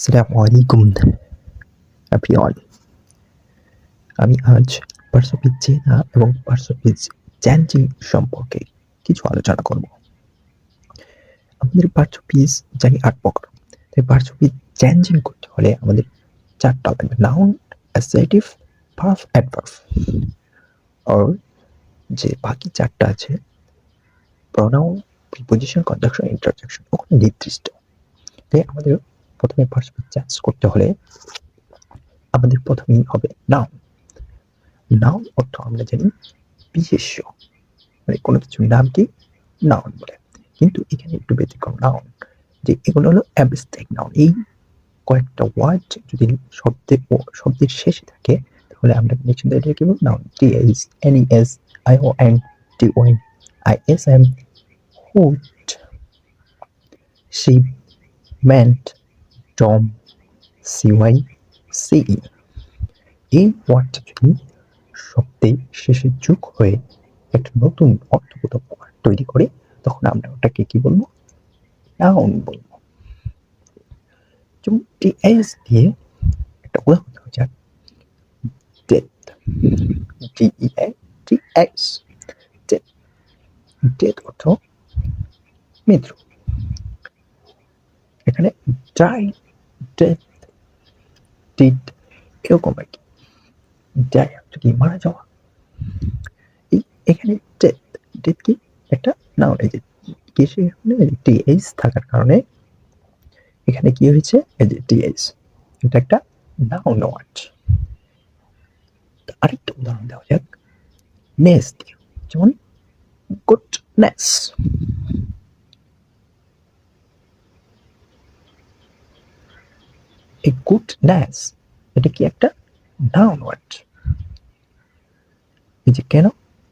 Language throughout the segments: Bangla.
আসসালামু আলাইকুম এভরিওয়ান। আমি আজ পার্সোপিজ চেনা এবং পার্সোপিজ চেঞ্জিং সম্পর্কে কিছু আলোচনা করব। আমাদের পার্সোপিজ জানি 8 প্রকার, তাই পার্সোপিজ চেঞ্জিং করতে হলে আমাদের 4টা লাগবে: নাউন, অ্যাসেটিভ, ভার্ব, অ্যাডভার্ব। আর যে বাকি 4টা আছে প্রোনাউন, প্রিপোজিশন, কনজাংশন, ইন্টারজেকশন, ওখানে নির্দিষ্ট। তাই আমাদের প্রথমে পার্সোপিজ চেঞ্জ করতে হলে আমাদের প্রথমেই হবে নাউন। নাউন অর্থ আমরা জানি বিশেষ্য, মানে কোনো কিছুর নামকে নাউন বলে। কিন্তু এখানে একটু ব্যতিক্রম। নাউন যে এগুলো হলো অ্যাবস্ট্রাক্ট নাউন। এই কয়েকটা ওয়ার্ড যদি শব্দের শেষে থাকে তাহলে আমরা নিশ্চিন্তে কি বলবো? Noun. T S, N E S, I O N, T Y, I S M, hood, ship, ment, dom, C Y, C E. এই ওয়ার্ডটা যদি শব্দের শেষে যোগ হয়ে একটা নতুন অর্থবোধক ওয়ার্ড তৈরি করে তখন আমরা ওটাকে কি বলবো? নাউন বলবো। যেমন টিএস দিয়ে একটা উদাহরণ দেওয়া যাক। Death, DEATH, death. ডেথ অর্থ মৃত্যু। এখানে ডাই, ডেথ, ডিড, এরকম আর কি। ডাই অর্থ কি? মারা যাওয়া। এখানে ডেথ, ডেথ কি? একটা নাউন। এই যে কিসে টিএস থাকার কারণে এখানে কি হয়েছে? এই যে টিএস, এটা একটা নাউন ওয়ার্ড। আরেকটা উদাহরণ দেওয়া যাক নেস দিয়ে। যেমন গুডনেস, এই গুডনেস এটা কি? একটা নাউন ওয়ার্ড। এই যে কেন?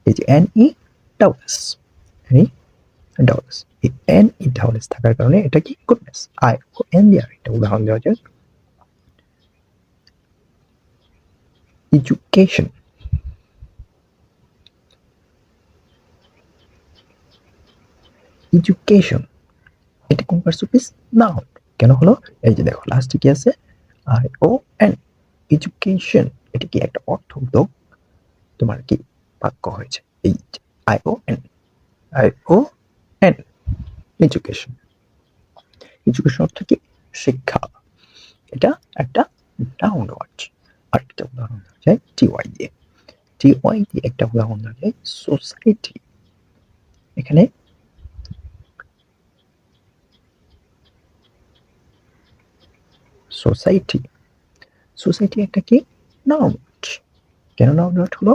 এই যে এন ই ডাবলস, এই এন ই ডাবলস থাকার কারণে এটা কি? গুডনেস। আই ও এন দিয়ে আরেকটা উদাহরণ দেওয়া যাক এডুকেশন। এডুকেশন এটা কোন পার্সোপিস? নাউন। কেন হলো? এই যে দেখো লাস্টে কি আছে? I O N, education. এটা কি? একটা অর্থবোধক তোমার কি বাক্য হয়েছে। এই I O N, I O N, education. Education অর্থ কি? শিক্ষা। এটা একটা নাউন ওয়ার্ড। আরেকটা উদাহরণ দেওয়া যায় টিওয়াই দিয়ে। টিওয়াই দিয়ে একটা উদাহরণ দেওয়া যায় সোসাইটি। এখানে সোসাইটি, সোসাইটি একটা কি? Noun word. কেন নাউন ওয়ার্ড হলো?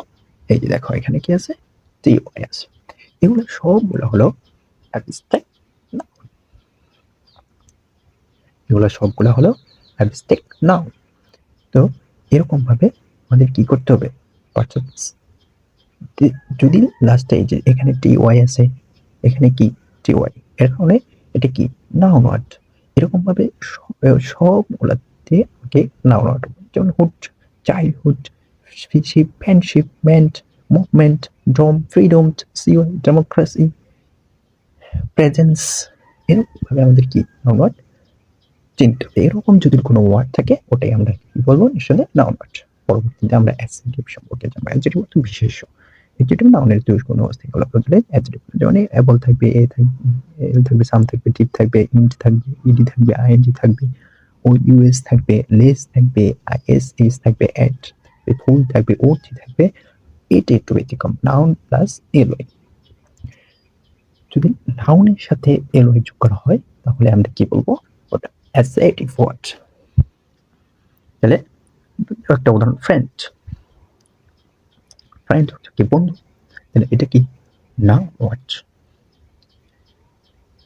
এই যে দেখো এখানে কি আছে? টিওয়াই আছে। এগুলো সবগুলো হলো অ্যাবস্ট্রাক্ট নাউন। এগুলো সবগুলো হলো অ্যাবস্ট্রাক্ট নাউন। তো এরকম ভাবে আমাদের কি করতে হবে? পার্সোপিস যদি লাস্টে এই যে এখানে টিওয়াই আছে, এখানে কি? টিওয়াই, এর কারণে এটা কি? Noun word. এরকম ভাবে সবগুলাতে আমাকে নাউন ওয়ার্ড। যেমন hood, childhood, ship, friendship, ment, movement, dom, freedom, সিওল, ডেমোক্রেসি, প্রেজেন্স। এরকম ভাবে আমাদের কি? নাউন ওয়ার্ড চিনতে হবে। এরকম যদি কোনো ওয়ার্ড থাকে ওটাই আমরা কি বলবো? নিঃসন্দেহে নাউন ওয়ার্ড। পরবর্তীতে আমরা অ্যাডজেক্টিভ সম্পর্কে জানবো। অ্যাডজেক্টিভ অর্থ বিশেষ্য। অ্যাডজেক্টিভ নাউনের দুই কোনো অস্তিত্ব বদলে অ্যাডজেক্টিভ। যেমন এবল থাকবে, এ থাকবে, সাম থাকবে, টিপ থাকবে, ইন্ট থাকবে, ইডি থাকবে, আইএনজি থাকবে, ও ইউএস থাকবে, লেস থাকবে, আইএসএস থাকবে, এট থাকবে, ফুল থাকবে, ওটি থাকবে। এটা একটু ব্যতিক্রম। Noun plus LY. যদি নাউনের সাথে এলওয়াই যোগ করা হয় তাহলে আমরা কি বলবো? ওটা অ্যাডজেক্টিভ ওয়ার্ড। তাহলে একটা উদাহরণ ফ্রেন্ড। ফ্রেন্ড হচ্ছে কি? বন্ধু। তাহলে এটা কি? Noun word.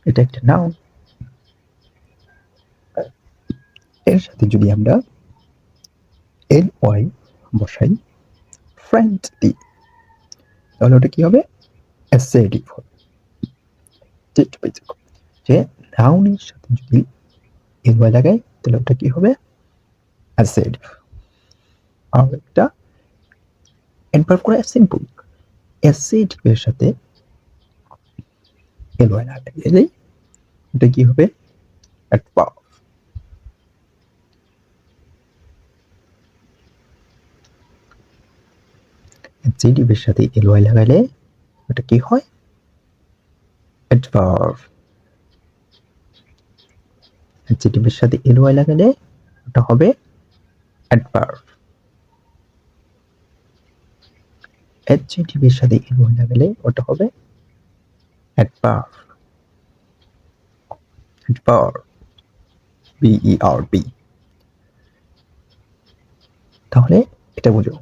এটা একটা নাউন। এর সাথে যদি আমরা এল ওয়াই বসাই, ফ্রেন্ড দি, তাহলে ওটা কি হবে? অ্যাডজেক্টিভ হবে। যে নাউনের সাথে যদি এল ওয়াই লাগাই তাহলে ওটা কি হবে? অ্যাডজেক্টিভ। আর একটা অ্যাডভার্ব করা সিম্পল। অ্যাডজেক্টিভের সাথে এল ওয়াই লাগাই এটা কি হবে? অ্যাডভার্ব। অ্যাডজেক্টিভের সাথে ly লাগালে ওটা কি হয়? অ্যাডভার্ব। অ্যাডজেক্টিভের সাথে ly লাগালে ওটা হবে অ্যাডভার্ব। অ্যাডজেক্টিভের সাথে ly লাগালে ওটা হবে অ্যাডভার্ব। Adverb, verb। তাহলে এটা বুঝো,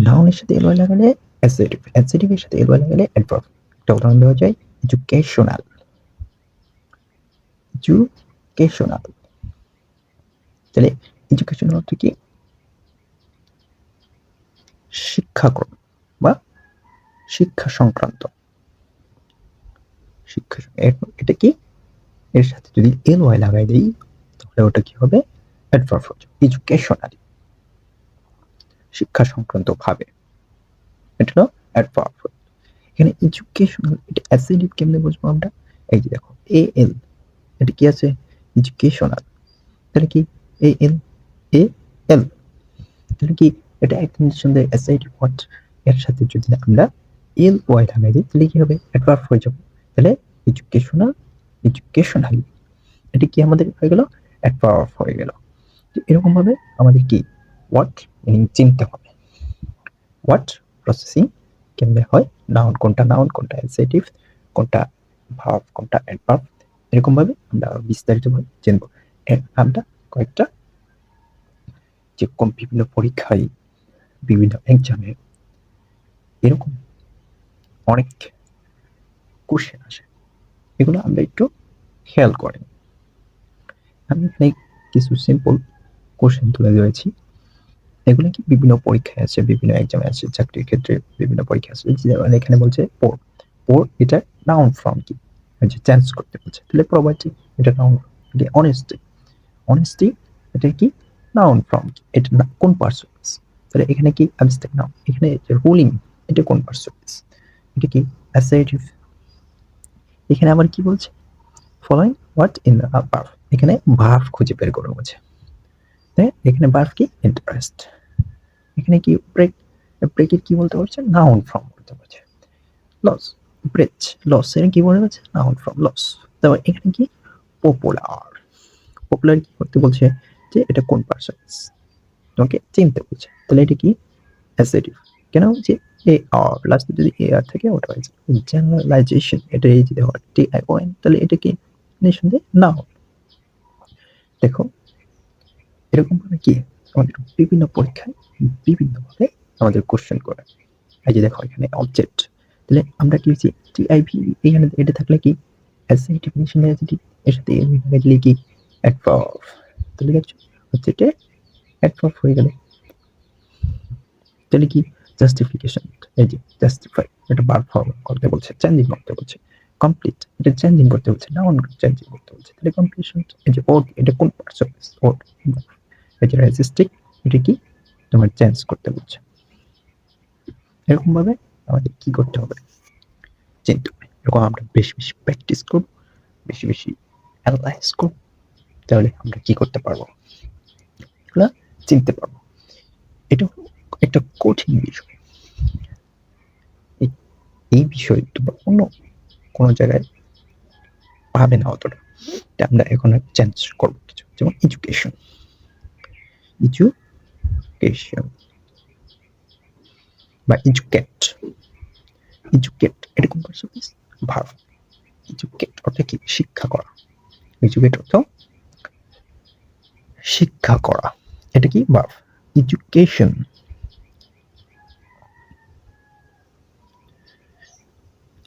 নাউনের সাথে ly লাগালে অ্যাডজেক্টিভ, অ্যাডজেক্টিভের সাথে ly লাগালে অ্যাডভার্ব। একটা উদাহরণ দেওয়া যায়, এডুকেশনাল। এডুকেশনাল, তাহলে এডুকেশনাল অর্থ কি? শিক্ষাক্রম বা শিক্ষা সংক্রান্ত। শিক্ষা, এটা কি? এর সাথে যদি ly লাগাই দেই তাহলে ওটা কি হবে? অ্যাডভার্ব হবে। এডুকেশনাল, শিক্ষা সংক্রান্ত ভাবে, এটা হলো অ্যাডভার্ব। এখানে এডুকেশনাল, এটা অ্যাডজেক্টিভ কেমনে বুঝবো আমরা? এই যে দেখো al, এটা কি আছে? এডুকেশনাল, তাহলে কি al, তাহলে কি এটা একদম নিঃসন্দেহে অ্যাডজেক্টিভ ওয়ার্ড। এর সাথে যদি আমরা ly লাগাই দিই তাহলে কি হবে? অ্যাডভার্ব হয়ে যাবে। তাহলে এডুকেশনাল, এডুকেশনালি, এটা কি আমাদের হয়ে গেল? অ্যাডভার্ব হয়ে গেল। এরকম ভাবে আমাদের কি ওয়ার্ড মিনিং চিনতে হবে। ওয়ার্ড প্রসেসিং কেমনে হয়, নাউন কোনটা নাউন, কোনটা অ্যাডজেক্টিভ, কোনটা ভার্ব, কোনটা অ্যাডভার্ব, এরকম ভাবে আমরা বিস্তারিতভাবে জানবো। আমরা কয়েকটা যে বিভিন্ন পরীক্ষায়, বিভিন্ন এক্সামে এরকম অনেক কোশ্চেন আসে, এগুলো আমরা একটু খেয়াল করি। আমি এখানে কিছু সিম্পল কোশ্চেন তুলে ধরেছি। এগুলো কি বিভিন্ন পরীক্ষায় আছে, বিভিন্ন এক্সামে আছে, চাকরির ক্ষেত্রে বিভিন্ন পরীক্ষা আছে। যেমন এখানে বলছে পোর, পোর এটা নাউন ফর্ম কি? যে চেঞ্জ করতে বলছে, তাহলে প্রবাবিলিটি এটা নাউন। এটা অনেস্টি, অনেস্টি এটা কি? নাউন ফর্ম কি? এটা কোন পার্সন? তাহলে এখানে কি অ্যাবস্ট্রাক্ট নাউন, এখানে রুলিং এটা কোন পার্সন? এটা কি অ্যাসার্টিভ। এখানে আবার কি বলছে? ফলোইং হোয়াট ইন ভার্ব, এখানে ভার্ব খুঁজে বের করে বলছে। তাই এখানে ভার্ব কি? ইন্টারেস্ট। এখানে কি ব্রেক, ব্রেকের কি বলতে পারছে? নাউন ফর্ম বলতে পারছে। লস, ব্রেচ, লস এর কি বলে গেছে? নাউন ফর্ম লস। তারপর এখানে কি? পপুলার, পপুলার কি করতে বলছে? যে এটা কোন পার্সন, তোমাকে চিনতে বলছে। তাহলে এটা কি? অ্যাডজেক্টিভ। কেন? যে এ আর লাস্টে যদি এ আর থাকে ওটা হয়েছে জেনারেলাইজেশন। এটা এই যে দেখো টি আই ও এন, তাহলে এটা কি? নিঃসন্দেহে নাউন। দেখো এরকম ভাবে কি আমাদের বিভিন্ন পরীক্ষায় বিভিন্নভাবে আমাদের কোশ্চেন করে। এই যে দেখো এখানে অবজেক্ট, তাহলে আমরা কি হচ্ছে টিআইভি, এখানে এটা থাকলে কি অ্যাডজেক্টিভ, নিঃসন্দেহে অ্যাডজেক্টিভ, এর সাথে এর দিলে কি অ্যাডভার্ব। তাহলে দেখছো অবজেক্টে অ্যাডভার্ব হয়ে গেল। তাহলে কি? জাস্টিফিকেশন, এই যে জাস্টিফাই এটা ভার্ব ফর্ম করতে বলছে, চেঞ্জিং করতে বলছে। কমপ্লিট এটা চেঞ্জিং করতে বলছে, নাউন চেঞ্জিং করতে বলছে। তাহলে কমপ্লিশন, এই যে ওড এটা কোন পার্টস অফ ওড, এই যে রেজিস্টিক এটা কি? তোমার চেঞ্জ করতে বলছে। এরকম ভাবে আমাদের কি করতে হবে? চিন্তা হবে। এরকম আমরা বেশি বেশি প্র্যাকটিস করব, বেশি বেশি অ্যানালাইজ করব, তাহলে আমরা কি করতে পারবো? এগুলা চিনতে পারবো। এটা একটা কঠিন বিষয়। এই বিষয় তোমরা অন্য কোনো জায়গায় পাবে না অতটা। আমরা এখন চেঞ্জ করবো কিছু, যেমন এডুকেশন, এডুকেশন বা এডুকেট। এডুকেট এটা কোন পার্টস অফ ভার্ব। এডুকেট অর্থ কি? শিক্ষা করা। এডুকেট অর্থ শিক্ষা করা, এটা কি? ভার্ব। এডুকেশন,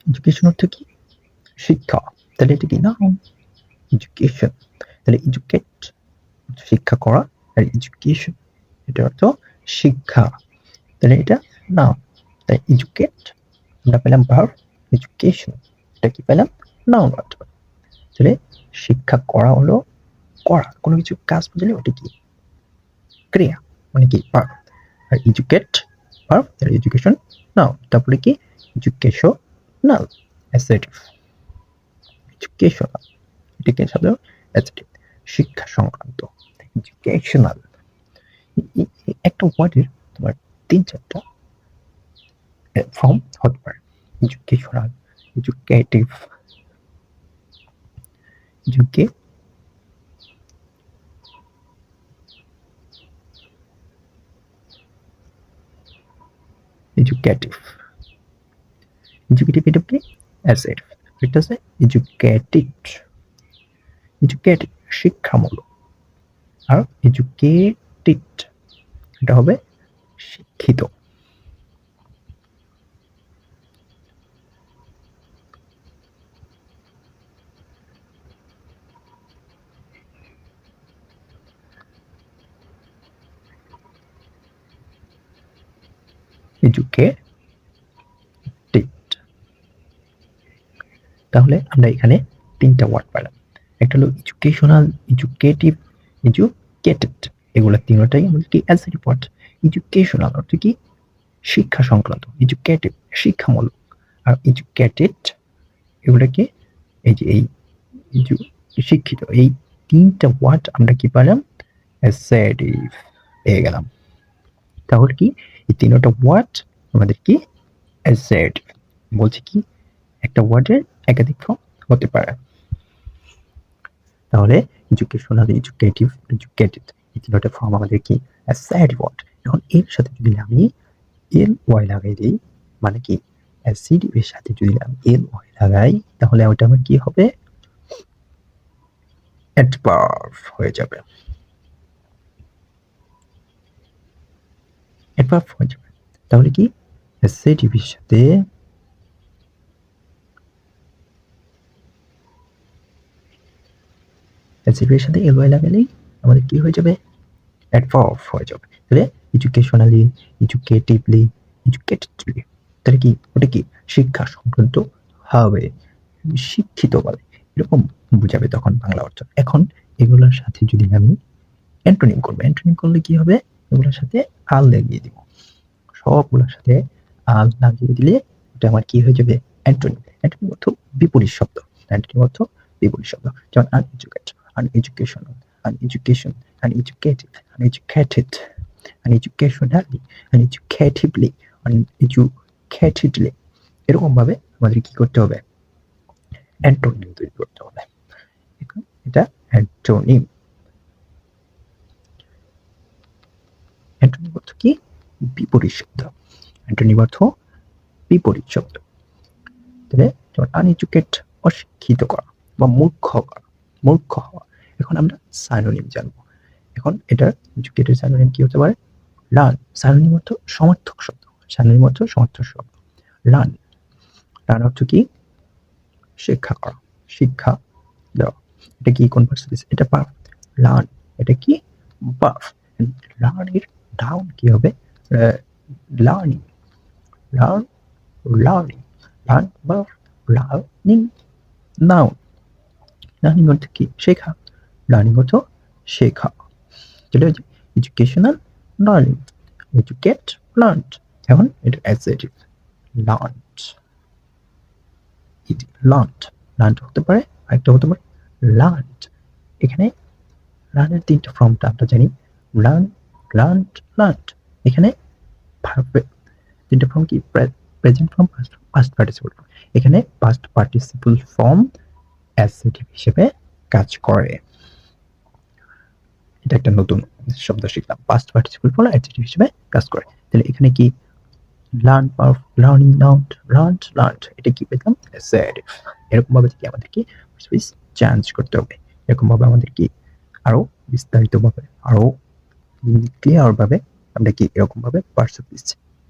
এডুকেশন অর্থ কি? শিক্ষা, তাহলে এটা কি? নাউন। এডুকেশন, তাহলে এডুকেট শিক্ষা করা, আর এডুকেশন এটা অর্থ শিক্ষা, তাহলে এটা নাউন। তাই এডুকেট আমরা পেলাম ভার্ব, এডুকেশন এটা কি পেলাম? নাউন অর্থ। তাহলে শিক্ষা করা হলো করা, কোনো কিছু কাজ বুঝলে ওটা কি? ক্রিয়া, মানে কি? ভার্ব। আর এডুকেট ভার্ব, তাহলে এডুকেশন নাউন। তারপরে কি? এডুকেশনাল অ্যাডজেক্টিভ, এডুকেশনাল এটা কি শব্দ? অ্যাডজেক্টিভ, শিক্ষা সংক্রান্ত। এডুকেশনাল একটা ওয়ার্ডের তোমার ৩-৪টা ফর্ম হতে পারে এডুকেশনাল, এডুকেটিভ, এডুকেটিভ, এডুকেটিভ এটা কি অ্যাডজেক্টিভ, এটা হচ্ছে এডুকেটেড, এডুকেটেড শিক্ষামূলক, আর এডুকেটেড এটা হবে শিক্ষিত। এডুকেটেড, তাহলে আমরা এখানে তিনটা ওয়ার্ড পেলাম, একটা হলো এডুকেশনাল, এডুকেটিভ, এডুকেটেড, এগুলো তিনটাই আমাদের কি অ্যাডজেক্টিভ ওয়ার্ড। এডুকেশনাল অর্থ কি শিক্ষা সংক্রান্ত, এডুকেটিভ শিক্ষামূলক, আর এডুকেটেড এগুলো কি এই যে এই শিক্ষিত, এই তিনটা ওয়ার্ড আমরা কি পেলাম অ্যাডজেক্টিভ পেয়ে গেলাম। তাহলে কি এই তিনটা ওয়ার্ড আমাদের কি অ্যাডজেক্টিভ, বলছে কি একটা ওয়ার্ডের একাধিক ফর্ম হতে পারে। তাহলে এডুকেশনাল, এডুকেটিভ, এডুকেটেড এই তিনটা ফর্ম আমাদের কি অ্যাডজেক্টিভ ওয়ার্ড। এখন এর সাথে যদি আমি এল ওয়াই লাগাই দিই, মানে কি অ্যাডজেক্টিভ এর সাথে যদি আমি এল ওয়াই লাগাই তাহলে ওটা আমার কি হবে অ্যাডভার্ব হয়ে যাবে, অ্যাডভার্ব হয়ে যাবে। তাহলে কি অ্যাডজেক্টিভ এর সাথে অ্যাডজেক্টিভ এর সাথে এল ওয়াই লাগালেই আমাদের কি হয়ে যাবে অ্যাডভার্ব হয়ে যাবে। তাহলে এডুকেশনালি, এডুকেটিভলি, এডুকেটেডলি, তাহলে কি ওটা কি শিক্ষা সংক্রান্ত হবে, শিক্ষিত বলে এরকম বুঝাবে তখন বাংলা অর্থ। এখন এগুলোর সাথে যদি আমি অ্যান্টোনিম করবো, অ্যান্টোনিম করলে কি হবে এগুলোর সাথে আল লাগিয়ে দিব, সবগুলোর সাথে আল লাগিয়ে দিলে এটা আমার কি হয়ে যাবে অ্যান্টোনিম। অ্যান্টোনিম অর্থ বিপরীত শব্দ, অ্যান্টোনিম অর্থ বিপরীত শব্দ, যেমন uneducated, আনএডুকেশনাল, আনএডুকেশন, uneducated, uneducated, uneducationally, uneducatively, uneducatedly, এরকম ভাবে আমাদের কি করতে হবে অ্যান্টোনিম তৈরি করতে হবে। এখন এটা অ্যান্টোনিম, অ্যান্টোনিম অর্থ কি বিপরীত শব্দ, অ্যান্টোনিম অর্থ বিপরীত শব্দ। তাহলে যেমন আনএডুকেট অশিক্ষিত করা বা মূর্খ করা, মূর্খ হওয়া। এখন আমরা সাইনোনিম জানবো। এখন এটার এডুকেটেড সাইনোনিম কি হতে পারে লার্ন, সাইনোনিম অর্থ সমর্থক শব্দ, সাইনোনিম অর্থ সমর্থক শব্দ। লার্ন, লার্ন অর্থ কি শিক্ষা করা, শিক্ষা দেওয়া। এটা কি কোন পার্সেন্টেজ এটা ভার্ব, লার্ন এটা কি ভার্ব। লার্ন এর ডাউন কি হবে learning, learn, learning, learn verb, learning noun. Learning অর্থ কি শেখা, লার্নিং অর্থ শেখা। যেটা এডুকেশনাল লার্নিং, এডুকেট লার্নড। এখন এটা অ্যাডজেক্টিভ লার্নড, লার্নড, লার্নড হতে পারে আরেকটা হতে পারে লার্নড। এখানে লার্নের তিনটা ফর্মটা আমরা জানি লার্ন, লার্নড, লার্নড। এখানে ভার্বের তিনটা ফর্ম কি present form, past participle form. এখানে পাস্ট পার্টিসিপল ফর্ম অ্যাডজেক্টিভ হিসেবে কাজ করে। এটা একটা নতুন শব্দ শিখলাম, পাস্ট পার্টিসিপল ফর্ম অ্যাডজেক্টিভ হিসেবে কাজ করে। তাহলে এখানে কি learn verb, learning noun, learned, learned এটা কি পেলাম অ্যাডজেক্টিভ। এরকম ভাবে কি আমাদের কি চেঞ্জ করতে হবে, এরকম ভাবে আমাদের কি আরো বিস্তারিত ভাবে আরো ক্লিয়ার ভাবে আমরা কি এরকম ভাবে পার্সেপিস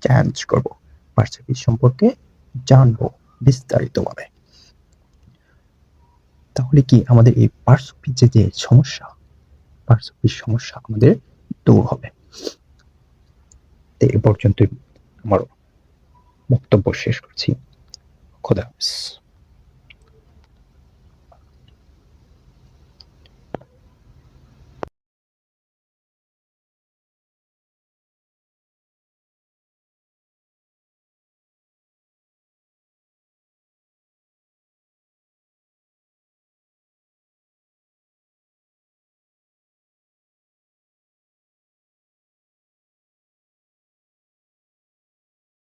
চেঞ্জ করব, পার্সেপিস সম্পর্কে জানবো বিস্তারিত ভাবে। তাহলে কি আমাদের এই পার্সেপিসের যে সমস্যা, পার্সেপিস সমস্যা আমাদের দূর হবে। তো এ পর্যন্ত আমার বক্তব্য শেষ করছি। খোদা হাফেজ।